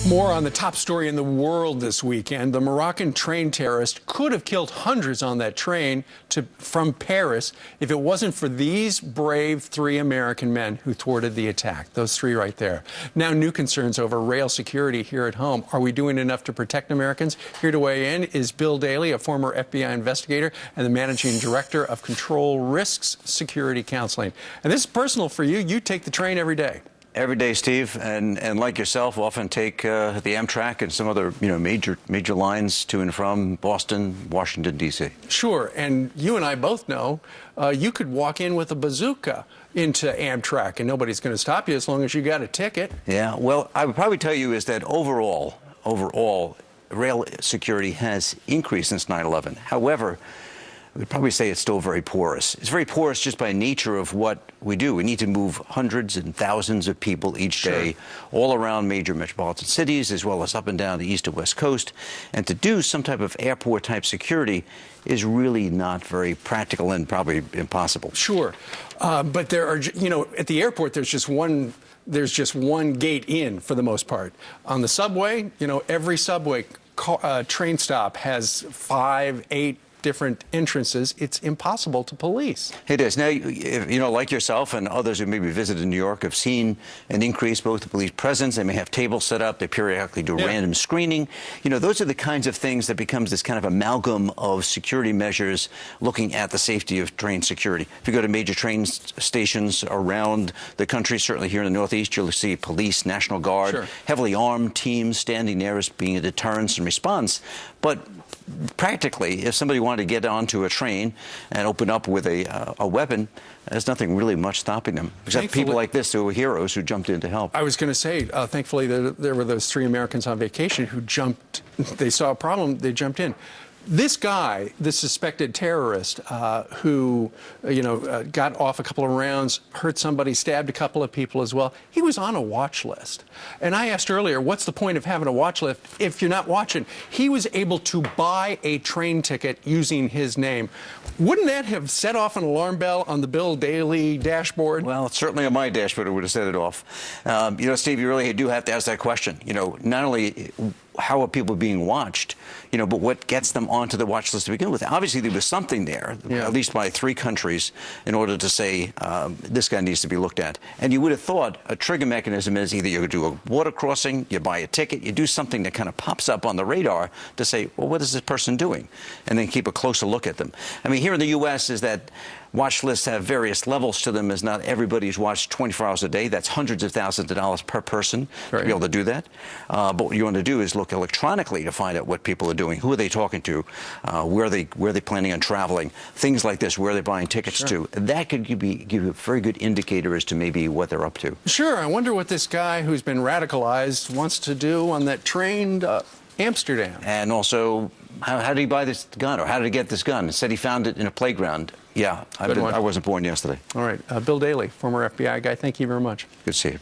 More on the top story in the world this weekend. The Moroccan train terrorist could have killed hundreds on that train from Paris if it wasn't for these brave 3 American men who thwarted the attack. Those 3 right there. Now new concerns over rail security here at home. Are we doing enough to protect Americans? Here to weigh in is Bill Daley, a former FBI investigator and the managing director of Control Risks Security Counseling. And this is personal for you. You take the train every day. Every day, Steve, and like yourself, often take the Amtrak and some other major lines to and from Boston, Washington, D.C. Sure, and you and I both know you could walk in with a bazooka into Amtrak and nobody's going to stop you as long as you got a ticket. Yeah, well, I would probably tell you is that overall, rail security has increased since 9/11. However, I would probably say it's still very porous. It's very porous just by nature of what we do. We need to move hundreds and thousands of people each day all around major metropolitan cities, as well as up and down the east and west coast. And to do some type of airport-type security is really not very practical and probably impossible. Sure. But there are, at the airport, there's just one gate in for the most part. On the subway, every subway train stop has 5, 8 different entrances. It's impossible to police. It is. Now, like yourself and others who maybe visited New York have seen an increase both in police presence. They may have tables set up. They periodically do random screening. Those are the kinds of things that becomes this kind of amalgam of security measures looking at the safety of train security. If you go to major train stations around the country, certainly here in the Northeast, you'll see police, National Guard, heavily armed teams standing there as being a deterrence and response. But practically, if somebody wanted to get onto a train and open up with a weapon, there's nothing really much stopping them, except people like this who were heroes who jumped in to help. I was going to say, thankfully, there were those 3 Americans on vacation who jumped. They saw a problem, they jumped in. This guy, the suspected terrorist who, got off a couple of rounds, hurt somebody, stabbed a couple of people as well, he was on a watch list. And I asked earlier, what's the point of having a watch list if you're not watching? He was able to buy a train ticket using his name. Wouldn't that have set off an alarm bell on the Bill Daley dashboard? Well, certainly on my dashboard it would have set it off. Steve, you really do have to ask that question. Not only how are people being watched, but what gets them onto the watch list to begin with? Obviously, there was something there, at least by 3 countries, in order to say this guy needs to be looked at. And you would have thought a trigger mechanism is either you do a water crossing, you buy a ticket, you do something that kind of pops up on the radar to say, well, what is this person doing? And then keep a closer look at them. I mean, here in the U.S. is that watch lists have various levels to them, as not everybody's watched 24 hours a day. That's hundreds of thousands of dollars per person to be able to do that. But what you want to do is look electronically to find out what people are doing. Who are they talking to? Where are they planning on traveling? Things like this. Where are they buying tickets to? That could give you a very good indicator as to maybe what they're up to. Sure. I wonder what this guy who's been radicalized wants to do on that train to Amsterdam. And also, how did he buy this gun, or how did he get this gun? He said he found it in a playground. Yeah, I wasn't born yesterday. All right. Bill Daley, former FBI guy, thank you very much. Good to see you.